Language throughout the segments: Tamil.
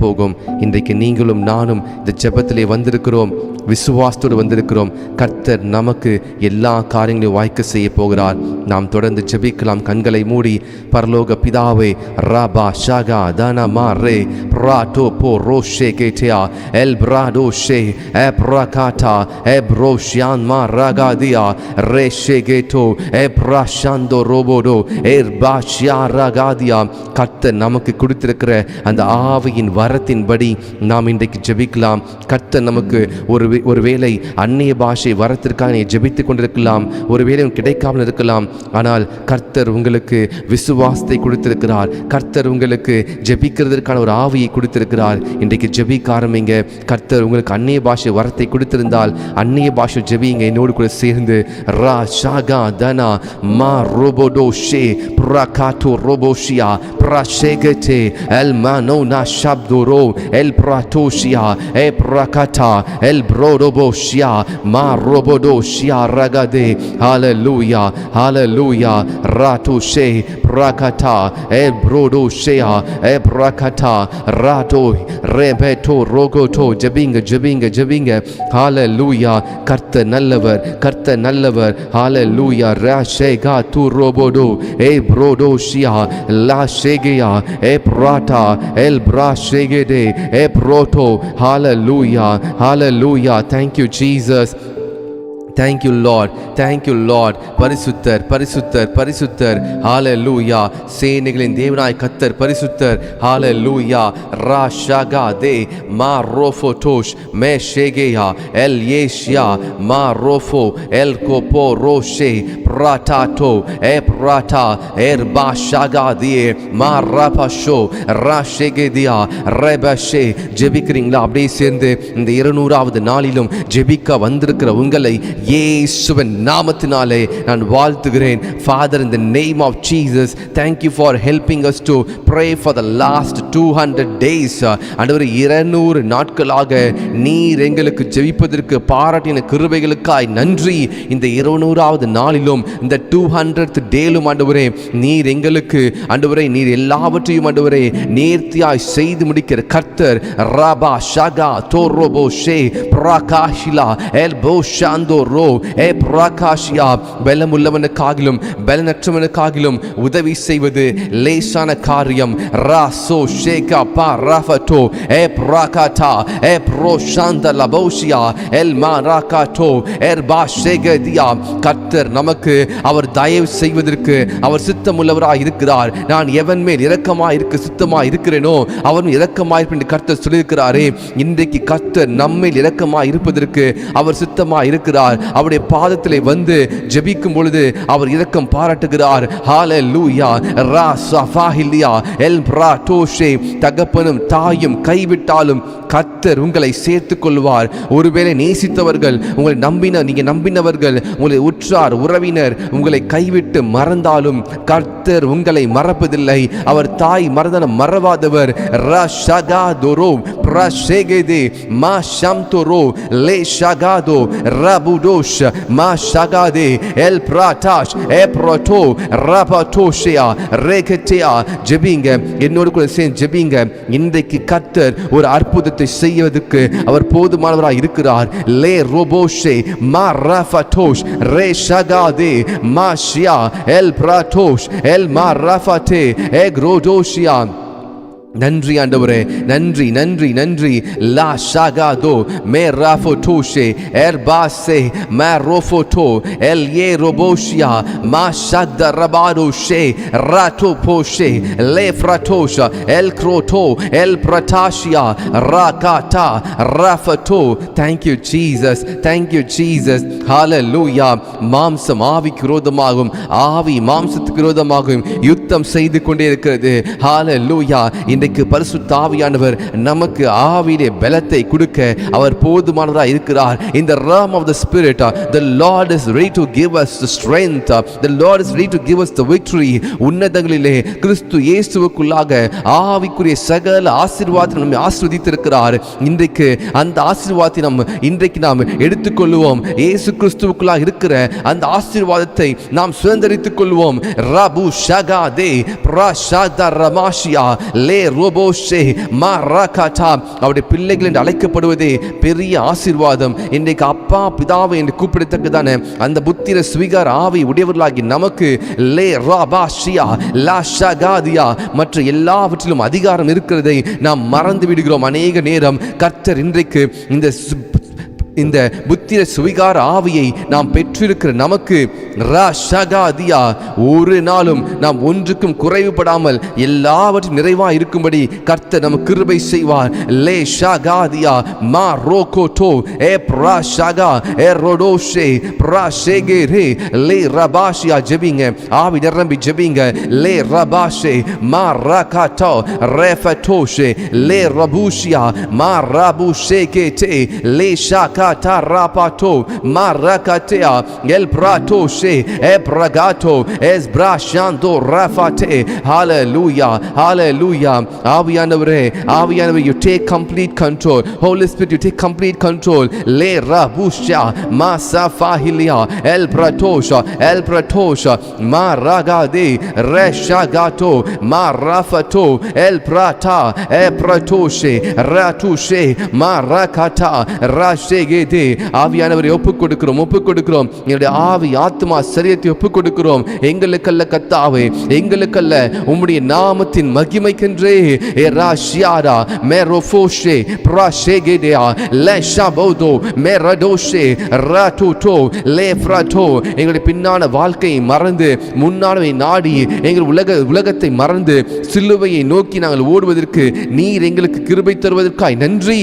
போகும். இன்றைக்கு நீங்களும் நானும் இந்த ஜெபத்திலே வந்திருக்கிறோம், விசுவாசத்தோடு வந்திருக்கிறோம். கர்த்தர் நமக்கு எல்லா காரியங்களையும் வாய்க்க செய்ய போகிறார். நாம் தொடர்ந்து ஜெபிக்கலாம். கண்களை மூடி, பரலோக பிதாவே, ராபா ஷாகா தனமா ரே பிராட்டோ போ ரோஷே கேட்டியா எல் பிராடோ ஷே எப்ராகாட்டா எப்ரோஷியான் மா ராகாதியா ரே ஷே கேட்டோ எப்ராஷாந்தோ ரோபோடோ எர்பாஷியா ராகாதியா. கர்த்தர் நமக்கு கொடுத்திருக்கிற அந்த ஆவியின் வரத்தின்படி நாம் இன்றைக்கு ஜெபிக்கலாம். கர்த்தர் நமக்கு ஒருவேளை அந்நிய பாஷை வரத்திற்காக நீ ஜெபித்துக் கொண்டிருக்கலாம், ஒருவேளை கிடைக்காமல் இருக்கலாம். ஆனால் கர்த்தர் உங்களுக்கு விசுவாசத்தை கொடுத்திருக்கிறார். கர்த்தர் உங்களுக்கு ஜெபிக்கிறதற்கான ஒரு ஆவியை கொடுத்திருக்கிறார். இன்றைக்கு ஜெபிக்க ஆரம்பிங்க. கர்த்தர் உங்களுக்கு அந்நிய பாஷை வரத்தை கொடுத்திருந்தால் அந்நிய பாஷை ஜெபிங்க. என்னோடு கூட சேர்ந்து ரா ஷாகா தனா மா ரோபோடோ ஷே பிரகாட்டோ ரோபோஷியா பிரஷேகே எல் மானோ நா ஷாப்தோரோ எல் பிரட்டோஷியா எ பிரகாட்டா எல் ப்ரோடோபோஷியா மா ரோபோடோஷியா ரகதே. ஹalleluya ஹalleluya ராட்டோ ஷே பிரகாட்டா எ ப்ரோடோஷியா எ பிரகாட்டா ராட்டோ ரெபெட்டோ ரோகோட்டோ. ஜெபிங்க ஜெபிங்க ஜெபிங்க. ஹalleluya. கர்த்தர் நல்லவர், கர்த்தர் நல்லவர். ஹalleluya. ராஷேகா து ரோபோடோ எ ப்ரோடோஷியா லா ஷேகேயா எ பிராட்டா எல் பிராஷேகேடே எ ப்ரோட்டோ. ஹalleluya hallelujah. Thank you Jesus. Thank you Lord, thank you Lord. பரிசுத்தர் பரிசுத்தர் பரிசுத்தர். ஹalleluya. சேனைகளின் தேவனாய் கர்த்தர் பரிசுத்தர். ஹalleluya. ராஷாகா தே மா ரோஃபோடோஷ் மே ஷேகேயா எல் ஏஷியா மா ரோஃபோ எல் கோபோ ரோஷே பிராட்டாட்டோ எ பிராட்டா எர்பா ஷாகா தியே மா ராபாஷோ ராஷேகேதியா ரெபஷே. ஜெபிக்கிறீங்களா? அப்படியே சேர்ந்து இந்த 200வது நாளிலும் ஜெபிக்க வந்திருக்கிற உங்களை இயேசுவின் நாமத்தினாலே நான் வாழ்த்துகிறேன். Father, in the name of Jesus, thank you for helping us to pray for the last 200 days. ஆண்டவரே, 200 நாட்களாக நீர் எங்களுக்கு ஜெபிப்பதற்கு பாராட்டின கிருபைகளுக்காய் நன்றி. இந்த 200வது நாளிலும் இந்த 200th டேலும் ஆண்டவரே நீர் எங்களுக்கு ஆண்டவரே நீர் எல்லாவற்றையும் ஆண்டவரே நேர்த்தியாய் செய்து முடிக்கிற கர்த்தர். ராபா ஷாகா தோரோபோ ஷே பிரகாஷிலா எல்போ ஷாந்தோ ரோ ஏ பிரகாஷியா. பலமுள்ளவனுக்காகிலும் பலனற்றவனுக்காகிலும் உதவி செய்வது லேசான காரியம். ராசோ ஷேகா பா ராஃபட்டோ ஏ பிரகாட்டா ஏ ப்ரோஷாந்த லபோஷியா எல் மாராகாட்டோ எர்பா ஷேகதியா. கர்த்தர் நமக்கு அவர் தயவு செய்வதற்கு அவர் சித்தமுள்ளவராய் இருக்கிறார். நான் எவன் மேல் இரக்கமாய் இருக்க சித்தமாய் இருக்கிறேனோ அவன் இரக்கமாய் இருப்பேன் கர்த்தர் சொல்லியிருக்கிறாரே. இன்றைக்கு கர்த்தர் நம்மேல் இரக்கமாய் இருப்பதற்கு அவர் சித்தமாய் இருக்கிறார். அவருடைய பாதத்திலே வந்து ஜெபிக்கும் பொழுது அவர் இரக்கம் பாராட்டுகிறார். ஹalleluya. ராஸாஃபாஹிலியா எல் பிராட்டோஷே. தகப்பனும் தாயும் கைவிட்டாலும் கர்த்தர் உங்களை சேர்த்துக் கொள்வார். ஒருவேளை நேசித்தவர்கள் உங்களை நீங்க நம்பினவர்கள் உங்களை உற்றார் உறவினர் உங்களை கைவிட்டு மறந்தாலும் கர்த்தர் உங்களை மறப்பதில்லை. அவர் தாய் மறந்தாலும் மறவாதவர். ரஷகாதோரோ பிரஷேகேதே மா ஷம்தோரோ லே ஷகாதோ ரபுடோஷ் மா ஷகாதே எல் பிராட்டாஷ் எ ப்ரோட்டோ ரபட்டோஷியா ரேகட்டியா. ஜெபிங்க, என்னோடு கூட சேர்ந்து ஜெபிங்க. இன்றைக்கு கர்த்தர் ஒரு அற்புதத்தை செய்வதற்கு அவர் போதுமானவராய் இருக்கிறார். லே ரோபோஷே மா ரஃபட்டோஷ் ரே ஷகாதே மா ஷியா எல் பிராட்டோஷ் எல் மா ரஃபட்டே எ க்ரோடோஷியா. நன்றி ஆண்டவரே, நன்றி நன்றி நன்றி. லா ஷாகாதோ மே ராஃபோட்டோஷே எர்பாசே மா ரோஃபோட்டோ எல் ஏ ரோபோஷியா மா ஷாக்த ரபாடோஷே ராட்டோ போஷே லே ஃப்ராட்டோஷ எல் க்ரோட்டோ எல் பிரட்டாஷியா ராகாட்டா ராஃபட்டோ. Thank you Jesus, thank you Jesus. Hallelujah. மாம்சம் ஆவிக்கு விரோதமாகும், ஆவி மாம்சத்துக்கு விரோதமாகும் யுத்தம் செய்து கொண்டே இருக்கிறது. ஹalleluya. இன்றைக்கு பரிசுத்த ஆவியானவர் நமக்கு ஆவியிலே பலத்தை கொடுக்க அவர் போதுமானவராய் இருக்கிறார். In the realm of the spirit, the Lord is ready to give us the strength. The Lord is ready to give us the victory. உன்னதங்களிலே கிறிஸ்து இயேசுவுக்குள்ளாக ஆவிக்குரிய சகல ஆசீர்வாதத்தை நம்மை ஆசீர்வதித்திருக்கிறார். இன்றைக்கு அந்த ஆசீர்வாதத்தை இன்றைக்கு நாம் எடுத்துக்கொள்வோம். இயேசு கிறிஸ்துவுக்குள்ளாக இருக்கிற அந்த ஆசீர்வாதத்தை நாம் சுதந்தரித்துக் கொள்வோம். ரபு ஷகாதே பிரஷாத ரமாஷியா லே ரோபோஷே மாராகாட்டா. அவருடைய பிள்ளைகள் என்று அழைக்கப்படுவதே பெரிய ஆசீர்வாதம். இன்றைக்கு அப்பா பிதாவை என்று கூப்பிடத்தக்கதான அந்த புத்திர ஸ்வீகார ஆவி உடையவர்களாகி நமக்கு லே ராபாஷியா லா ஷகாதியா மற்ற எல்லாவற்றிலும் அதிகாரம் இருக்கிறதை நாம் மறந்து விடுகிறோம். அநேக நேரம் கர்த்தர் இன்றைக்கு இந்த புத்திர சுவிகார ஆவியை நாம் பெற்றிருக்கிற நமக்கு ராஷகாதியா ஒரு நாளும் நாம் ஒன்றுக்கும் குறைவுபடாமல் எல்லாவற்றும் நிறைவாக இருக்கும்படி கர்த்தர் நமக்கு கிருபை செய்வார். லே ஷகாதியா மா ரோகோட்டோ ஏ ப்ராஷகா ஏ ரோடோஷே ப்ராஷேகே ரே லே ரபாஷியா. ஜெபிங்க, ஆவி நிரம்பி ஜெபிங்க. லே ரபாஷே மா ராகாட்டோ ரேஃபட்டோஷே லே ரபூஷியா மா ராபூஷே கேட்டே லே Xhaka Rapato marakatea el prato she ebragato es brashando rafate. Hallelujah, hallelujah. Aviyanavare, you take complete control. Holy Spirit, you take complete control. Le rabusha masafahilia el pratosha maragade reshagato marafato el prata e pratoshe ratushe marakata rashege. ஆவியானவரை ஒப்புக் கொடுக்கிறோம். என்னுடைய ஆவி ஆத்மா சரீரத்தை ஒப்புக் கொடுக்கிறோம். எங்களுக்கல்ல கர்த்தாவே, எங்களுக்கல்ல உம்முடைய நாமத்தின் மகிமைக்கென்றே. ராஷியாரா மெரோஃபோஷே ப்ராஷேகேடியா லஷாபோதோ மெரடோஷே ராட்டோட்டோ லேஃப்ராட்டோ. எங்களுடைய பின்னான வாழ்க்கையை மறந்து முன்னானவை நாடி எங்கள் உலகத்தை மறந்து சிலுவையை நோக்கி நாங்கள் ஓடுவதற்கு நீர் எங்களுக்கு கிருபை தருவதற்காய் நன்றி.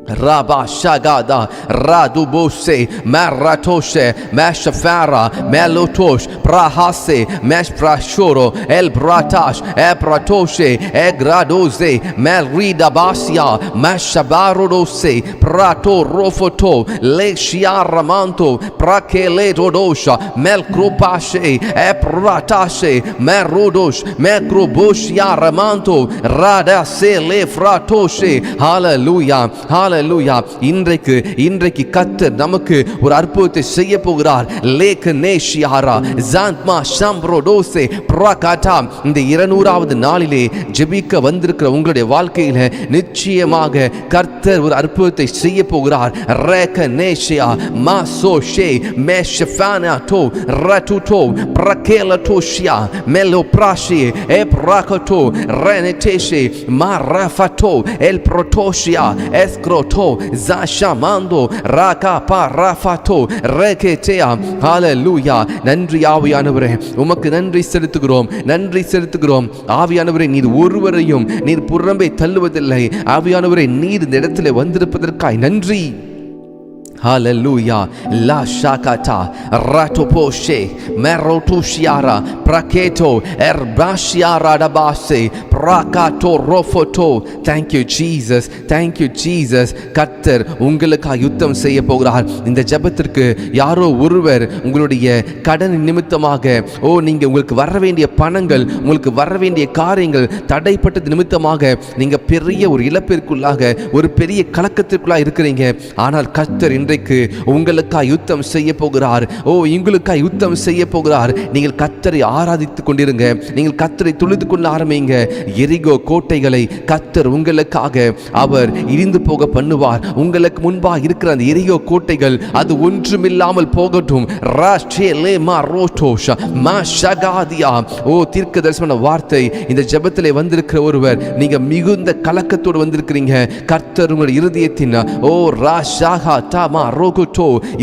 Rabba Shagada Radubose Maratoshe Mashafara Melotosh Prahase Meshprashoro El Bratash Epratoshe Egradoze Melrida Basia Mashabarodose Prato Rofoto Leshiaramanto Prakeletodosha Melkropashe Epratashe Merodosh Mekroboshiaramanto Radase Lefratoshe. Hallelujah, hallelujah. இன்றைக்கு கர்த்தர் நமக்கு ஒரு அற்புதத்தை செய்ய போகிறார். லேகனேஷியாரா ஜாந்த்மா ஷாம்ரோடோசே ப்ராகாட்டா. இந்த 200வது நாளிலே ஜெபிக்க வந்திருக்கிற உங்களுடைய வாழ்க்கையில நிச்சயமாக கர்த்தர் ஒரு அற்புதத்தை செய்ய போகிறார். ரேகனேஷியா மாசோஷே மேஷஃபானாட்டோ ரட்டுட்டோ பிரகேலட்டோஷியா மெலோப்ராஷி எப்ராகட்டோ ரெனெட்டேஷே மாராஃபட்டோ எல் ப்ரோட்டோஷியா எஸ்க்ரோ Zashamando Raka Parafato Reketea. Hallelujah. நன்றி ஆவியானவரே, உமக்கு நன்றி செலுத்துகிறோம். ஆவியானவரே, நீர் ஒருவரையும் நீர் புறம்பே தள்ளுவதில்லை. ஆவியானவரே, நீர் இந்த இடத்திலே வந்திருப்பதற்காய் நன்றி. Hallelujah. La shakata ratoposhe merotushiara praketo erbashiara dabase prakato rofoto. Thank you Jesus, thank you Jesus. கர்த்தர் உங்களுக்காக யுத்தம் செய்ய போகிறார். இந்த ஜெபத்திற்கு யாரோ ஒருவர் உங்களுடைய கடன் நிமித்தமாக நீங்க உங்களுக்கு வர வேண்டிய பணங்கள், உங்களுக்கு வர வேண்டிய காரியங்கள் தடைப்பட்டது நிமித்தமாக நீங்க பெரிய ஒரு இழப்பிற்குள்ளாக, ஒரு பெரிய கலக்கத்திற்குள்ளாக இருக்கிறீங்க. ஆனால் கர்த்தர் இன்றைக்கு உங்களுக்காக யுத்தம் செய்ய போகிறார். உங்களுக்காக யுத்தம் செய்ய போகிறார். நீங்கள் கர்த்தரை ஆராதித்துக் கொண்டிருங்க. நீங்கள் கர்த்தரை தொழுது கொள்ள ஆரம்பிங்க. எரிகோ கோட்டைகளை கர்த்தர் உங்களுக்காக அவர் இடிந்து போக பண்ணுவார். உங்களுக்கு முன்பாக இருக்கிற அந்த எரிகோ கோட்டைகள் அது ஒன்றுமில்லாமல் போகட்டும். தீர்க்க தரிசன வார்த்தை இந்த ஜெபத்திலே வந்திருக்கிற ஒருவர், நீங்க மிகுந்த கலக்கத்தோடு வந்திருக்கிறீங்க. கர்த்தர் உங்கள் இருதயத்தின்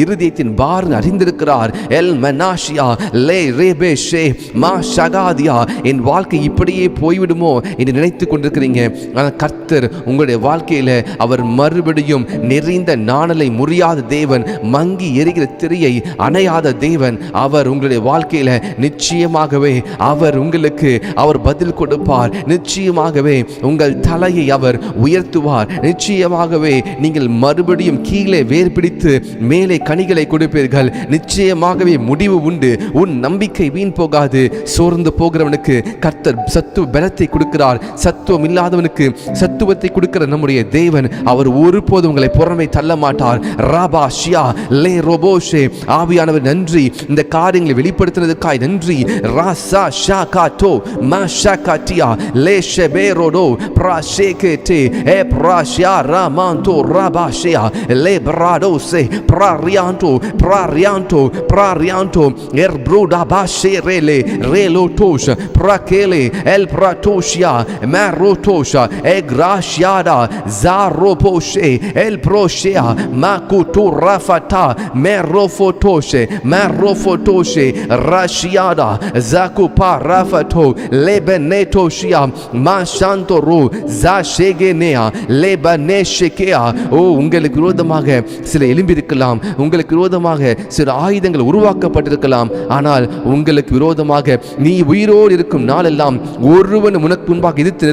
இருதயத்தின் பார் அறிந்திருக்கிறார். எல் மனாஷியா லே ரேபேஷே மா ஷகாதியா. என் வாழ்க்கை இப்படியே போய்விடுமோ என்று நினைத்துக் கொண்டிருக்கிறீங்க. ஆனால் கர்த்தர் உங்களுடைய வாழ்க்கையில அவர் மறுபடியும் நெறிந்த நாணலை முறியாத தேவன், மங்கி எரிகிற திரையை அணையாத தேவன். அவர் உங்களுடைய வாழ்க்கையில நிச்சயமாகவே அவர் உங்களுக்கு அவர் பதில் கொடுப்பார். நிச்சயமாகவே உங்கள் தலையை அவர் உயர்த்துவார். நிச்சயமாகவே நீங்கள் மறுபடியும் கீழே வேர்பிடி பிடித்து மேலே கனிகளை கொடுப்பீர்கள். நிச்சயமாகவே முடிவு உண்டு. உன் நம்பிக்கை வீண் போகாது. சோர்ந்து போகிறவனுக்கு கர்த்தர் சத்துவ பலத்தை கொடுக்கிறார். சத்துவம் இல்லாதவனுக்கு சத்துவத்தை கொடுக்கிற நம்முடைய தேவன், அவர் ஒருபோதும் உங்களை புறமை தள்ள மாட்டார். ராபா ஷியா லே ரோபோஷே, ஆவியானவர் நன்றி, இந்த காரியங்களை வெளிப்படுத்தினதுக்காய் நன்றி. ராசா ஷா காட்டோ மா ஷா காட்டியா லே ஷெபேரோடோ ப்ராஷேகேட்டே ஏ ப்ராஷியா ராமாந்தோ ராபாஷியா லே பிராடோசே ப்ராரியாண்டோ ப்ராரியாண்டோ ப்ராரியாண்டோ எர்ப்ரூடா பாஷேரேலே ரேலோட்டோஷ ப்ராகேலே எல் ப்ராட்டோஷியா மேரோட்டோஷா எக்ராஷியாடா ஜாரோபோஷே எல் ப்ரோஷியா மாகுட்டு ராஃபட்டா மேரோஃபோட்டோஷே மேரோஃபோட்டோஷே ராஷியாடா ஜாகுபா ராஃபட்டோ லேபனேட்டோஷியா மாஷாந்தோரு ஜாஷேகேனேயா லேபனேஷேகேயா. ஓ, உங்களுக்கு விரோதமாக சில எழும்பியிருக்கலாம், உங்களுக்கு விரோதமாக சில ஆயுதங்கள் உருவாக்கப்பட்டிருக்கலாம். ஆனால் உங்களுக்கு விரோதமாக நீ உயிரோடு இருக்கும் நாளெல்லாம் ஒருவன் உனக்கு முன்பாக எதிர்த்து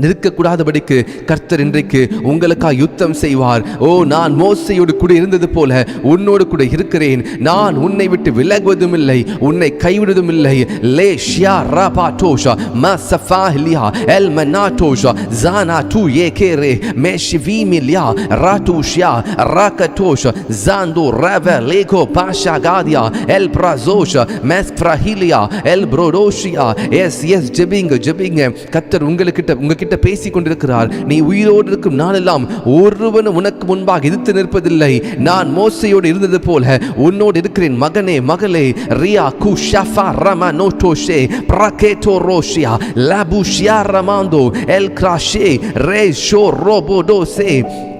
நிற்கக்கூடாதபடிக்கு கர்த்தர் இன்றைக்கு உங்களுக்காக யுத்தம் செய்வார். ஓ, நான் மோசையோடு கூட இருந்தது போல உன்னோடு கூட இருக்கிறேன். நான் உன்னை விட்டு விலகுவதும் இல்லை, உன்னை கைவிடுவதும் இல்லை. லே ஷியா ராபாட்டோஷா மசஃபாஹிலியா எல் மனாட்டோஷா ஜானா டு ஏகேரே மேஷிவிமிலியா ராட்டுஷியா ராகட்டோஷா ஜாந்தோ ரவ லேகோ பாஷா காதியா எல் பிராசோஷா மெஸ்ஃப்ராஹிலியா எல் ப்ரோடோஷியா. எஸ் ஜெபிங்க. கர்த்தர் உங்ககிட்ட பேசிக் கொண்டிருக்கிறார். நீ உயிரோடு இருக்கும் நாளெல்லாம் ஒருவனும் உனக்கு முன்பாக எதிர்த்து நிற்பதில்லை. நான் மோசையோடு இருந்தது போல உன்னோடு இருக்கிறேன். மகனே மகளே, ரியா குஷாஃபா ரமனோட்டோஷே பிரகேட்டோரோஷியா லாபுஷியா ரமாந்தோ எல் கிராஷே ரே ஷோ ரோபோடோசே.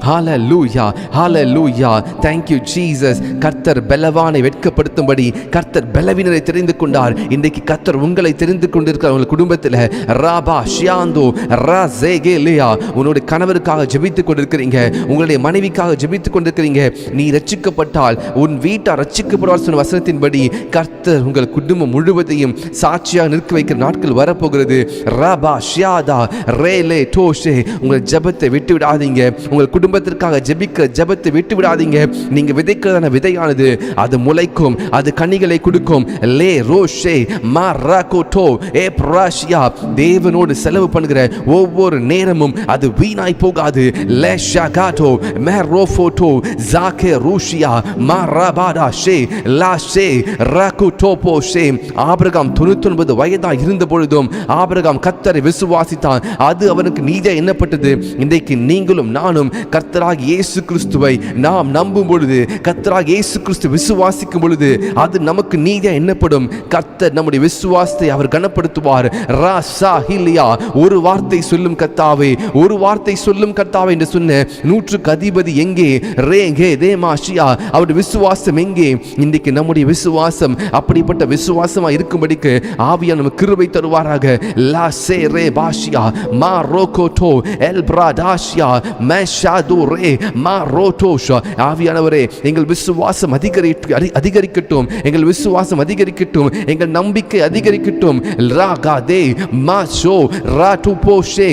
Hallelujah hallelujah. thank you jesus. கர்த்தர் பலவானை வெட்கப்படுத்தும்படி கர்த்தர் பலவீனரை தெரிந்து கொண்டார். இன்றைக்கு கர்த்தர் உங்களை தெரிந்து கொண்டிருக்கிறார். உங்கள் குடும்பத்தில் ராபா ஷியாந்தோ ராசேகேலியா, உன்னுடைய கணவருக்காக ஜெபித்துக் கொண்டிருக்கிறீங்க, உங்களுடைய மனைவிக்காக ஜெபித்துக் கொண்டிருக்கிறீங்க. நீ ரட்சிக்கப்பட்டால் உன் வீட்டார் ரட்சிக்கப்படுவார் சொன்ன வசனத்தின்படி கர்த்தர் உங்கள் குடும்பம் முழுவதையும் சாட்சியாக நிற்க வைக்கிற நாட்கள் வரப்போகிறது. ராபா ஷியாதா ரேலே டோஷே. உங்கள் ஜெபத்தை விட்டு விடாதீங்க. உங்கள் குடும்பத்திற்காக ஜெபிக்கிற ஜெபத்தை விட்டு விடாதீங்க. நீங்க விதைக்கிறதான விதையானது அது முளைக்கும், அது கனிகளை கொடுக்கும். லே ரோஷே மாராகோட்டோ ஏ பிராஷியா. தேவனோடு செலவு பண்ணுகிற ஒவ்வொரு நேரமும் அது வீணாய் போகாது. லே ஷாகாட்டோ மேரோஃபோட்டோ ஜாகே ரூஷியா மாராபாடா ஷே லாஷே ராகுட்டோபோ ஷே. ஆபிரகாம் 99 வயதாக இருந்த பொழுதும் ஆபிரகாம் கர்த்தரை விசுவாசித்தான், அது அவனுக்கு நீதியா எண்ணப்பட்டது. இன்றைக்கு நீங்களும் நானும் கர்த்தராகிய இயேசு கிறிஸ்துவை நாம் நம்பும் பொழுது, கர்த்தராகிய இயேசு கிறிஸ்து விசுவாசிக்கும் பொழுது அது நமக்கு நீதியா எண்ணப்படும். கர்த்தர் நம்முடைய விசுவாசத்தை அவர் கனப்படுத்துவார். ராசா ஹிலியா. ஒரு வார்த்தை சொல்லும் கர்த்தாவே, ஒரு வார்த்தை சொல்லும் கர்த்தாவே என்று சொன்ன 100க்கு அதிபதி எங்கே? ரேங்கே தேமாஷியா. அவருடைய விசுவாசம் எங்கே? இன்றைக்கு நம்முடைய விசுவாசம் அப்படிப்பட்ட விசுவாசமா இருக்கும்படிக்கு ஆவியானவர் நமக்கு கிருபை தருவாராக. லா சே ரே பாஷியா மா ரோகோட்டோ எல் பிராடாஷியா மேஷாது ரே மா ரோட்டோஷா. ஆவியானவரே, எங்கள் விசுவாசம் அதிகரிக்கட்டும், எங்கள் விசுவாசம் அதிகரிக்கட்டும், எங்கள் நம்பிக்கை அதிகரிக்கட்டும். ராகாதே மாஷோ ராட்டு போஷே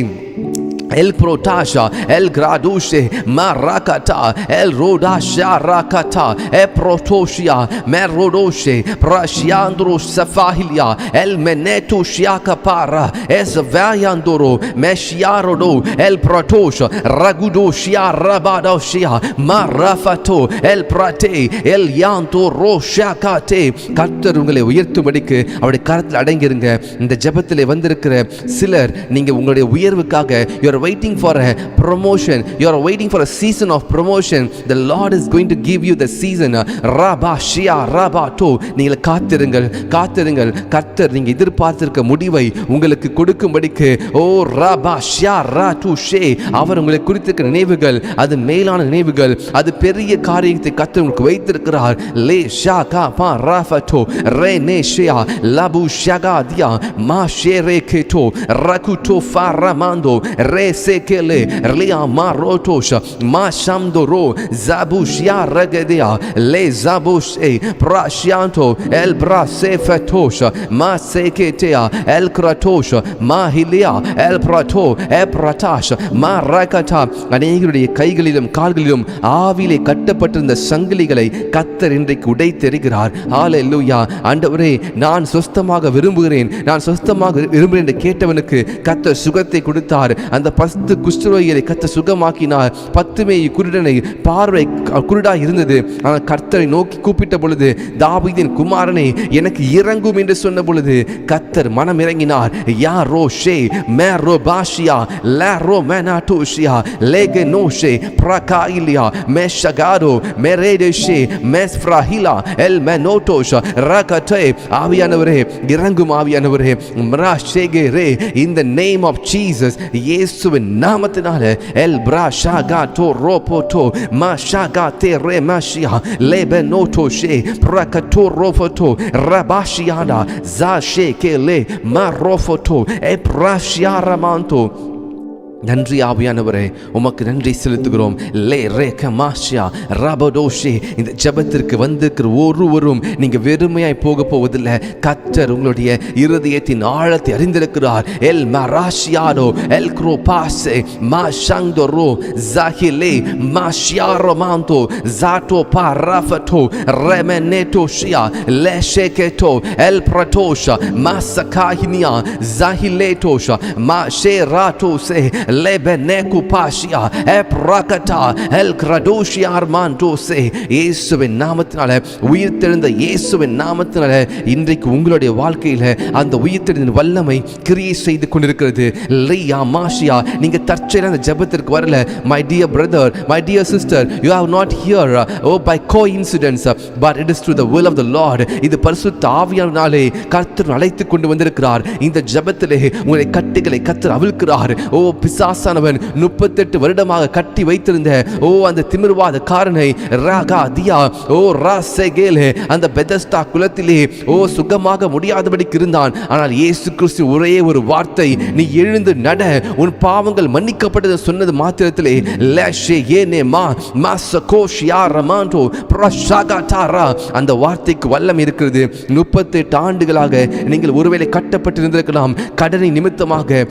El protasha el gradushe marakata el rodasha rakata e protoshia merodoshe prashiandro safahilia el meneto shiaka para es vayandoro meshiarodo el protosha ragudoshia rabadoshia marafato el prate el yanto roshakate. கர்த்தர் உங்களை உயர்த்தும்படிக்கு அவருடைய கரத்தில் அடங்கிருங்க. இந்த ஜெபத்திலே வந்திருக்கிற சிலர், நீங்க உங்களுடைய உயர்வுக்காக you are waiting for a promotion, you are waiting for a season of promotion. The Lord is going to give you the season. Rabba shia rabba to. நீங்கள் காத்திருங்கள். கர்த்தர் நீங்க எதிர்பார்த்திருக்க முடிவை உங்களுக்கு கொடுக்கும்படிக்கு ஓ rabba shia ratu she. அவர் உங்களை குறித்திருக்கிற நினைவுகள் அது மேலான நினைவுகள், அது பெரிய காரியத்தை கர்த்தர் உங்களுக்கு வைத்திருக்கிறார். லே ஷாகா பா ராஃபட்டோ ரே நே ஷியா லாபு ஷாகா தியா மா ஷேரே கேட்டோ ரகுட்டோ ஃபாரமாண்டோ ரே sekele lia marotosha mashamdoro zabushia regedea le zabushe prashianto el brasefetosha maseketea el kratosha mahilia el prato epratash marakata. அநேகருடைய கைகளிலும் கால்களிலும் ஆவிலே கட்டப்பட்டிருந்த சங்கிலிகளை கர்த்தர் இன்றைக்கு உடைத்தெறிகிறார். ஹல்லேலூயா. ஆண்டவரே, நான் சொஸ்தமாக விரும்புகிறேன், நான் சொஸ்தமாக விரும்புகிறேன் என்று கேட்டவனுக்கு கர்த்தர் சுகத்தை கொடுத்தார். அந்த 10 குஷ்டரோகிகளை கர்த்தர் சுகமாக்கினார். 10 குருடனை பார்வை குருடாய் இருந்தது, ஆனால் கர்த்தரை நோக்கி கூப்பிட்ட பொழுது, தாவீதின் குமாரனே எனக்கு இறங்கும் என்று சொன்ன பொழுது கர்த்தர் மனம் இறங்கினார். யா ரோஷே மேரோ பாஷியா லாரோ மேனாட்டோஷியா லேகனோஷே பிரகாயிலியா மேஷகாரோ மெரேடேஷே மெஸ்ஃப்ராஹிலா எல் மெனோட்டோஷ ரகடே. ஆவியானவரே இறங்கும், ஆவியானவரே மராஷேகரே in the name of Jesus. இயேசுவின் நாமத்தினால எல் பிராஷாகாட்டோ ரோபோட்டோ மாஷாகாட்டே ரெமாஷியா லேபனோட்டோஷே பிரகட்டோ ரோபோட்டோ ரபாஷியானா ஜாஷேகேலே மாரோபோட்டோ எப்ராஷியாரமாந்தோ. நன்றி ஆவியானவரே, உமக்கு நன்றி செலுத்துகிறோம். லே ரேக மாஷியா ரபடோஷே. இந்த ஜெபத்திற்கு வந்திருக்கிற ஒருவரும் நீங்க வெறுமையாய் போக போவதில்லை. கர்த்தர் உங்களுடைய இருதயத்தின் ஆழத்தை அறிந்திருக்கிறார். எல் மராஷியாரோ எல் குரோபாசே மாஷாங்டோரோ ஜாஹிலே மாஷியாரோமாந்தோ ஜாட்டோ பாராஃபட்டோ ரெமெனேட்டோஷியா லேஷேகேட்டோ எல் பிரட்டோஷா மாசகாஹினியா ஜாஹிலேட்டோஷா மாஷேராட்டோசே லெபனேகு பாஷியா எப்ரகடா எல் கிரடோஷியா ஆர்மாண்டோசே. இயேசுவின் நாமத்தினால, உயிர்த்தெழுந்த இயேசுவின் நாமத்தினால இன்றைக்கு உங்களுடைய வாழ்க்கையில அந்த உயிர்த்தெழுந்த வல்லமை கிரியை செய்து கொண்டிருக்கிறது. லியா மாஷியா. நீங்க தற்செயலாக அந்த ஜெபத்திற்கு வரல. My dear brother, my dear sister, you have not here by coincidence, but it is to the will of the lord. இது பரிசுத்த ஆவியானவராலே கர்த்தர் அழைத்து கொண்டு வந்திருக்கிறார். இந்த ஜெபத்திலே உங்களுடைய கட்டுகளை கர்த்தர் அவிழ்க்கிறார். ஓ பிசாசானவன் 38 வருடமாக கட்டி வைத்திருந்த அந்த திமிர்வாத காரனை ராகா தியா ராசேகேலே அந்த பெதஸ்தா குலத்திலே சுகமாக முடியாதபடிக்கு இருந்தான். ஆனால் இயேசு கிறிஸ்து ஒரே ஒரு வார்த்தை, நீ எழுந்து நட, உன் பாவங்கள் மன்னிக்கப்பட்டது சொன்னது மாத்திரத்திலே லேஷே ஏனே மா மாசகோஷியா ரமாண்டோ பிரஷாகாடாரா அந்த வார்த்தைக்கு வல்லம் இருக்கிறது. 38 ஆண்டுகளாக நீங்கள் ஒருவேளை கட்டப்பட்டிருந்திருக்கலாம். கடனை நிமித்தமாக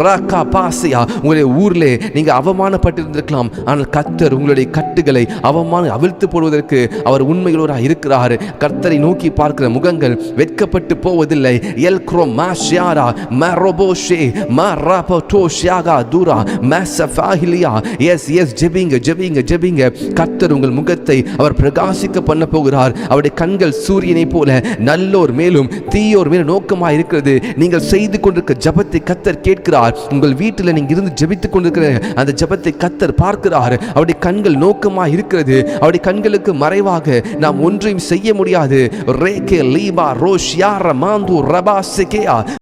ராகா பாசியா உங்களுடைய ஊரிலே நீங்க அவமானப்பட்டிருந்திருக்கலாம். ஆனால் கர்த்தர் உங்களுடைய கட்டுகளை அவமானம் அவிழ்த்து போடுவதற்கு அவர் உண்மையுள்ளவராக இருக்கிறார். கர்த்தரை நோக்கி பார்க்கிற முகங்கள் வெட்கப்பட்டு போவதில்லை. எல் க்ரோ மாஷியாரா மரோபோஷே மராபோட்டோஷியாகா தூரா மசஃபாஹிலியா. எஸ் எஸ் ஜெபிங்க ஜெபிங்க ஜெபிங்க. கர்த்தர் உங்கள் முகத்தை அவர் பிரகாசிக்க பண்ண போகிறார். அவருடைய கண்கள் சூரியனை போல நல்லோர் மேலும் தீயோர் மேலும் நோக்கமாக இருக்கிறது. நீங்கள் செய்து கொண்டிருக்கிற ஜெபத்தை கர்த்தர் கேட்கிறார். உங்கள் வீட்டில் நீங்க இருந்து ஜெபித்துக் கொண்டிருக்கிற அந்த ஜெபத்தை கர்த்தர் பார்க்கிறார். அவருடைய கண்கள் நோக்கமாக இருக்கிறது. அவருடைய கண்களுக்கு மறைவாக நாம் ஒன்றையும் செய்ய முடியாது. ரேகே லீபா ரோஷியா ரமாந்து ரபாசெகேயா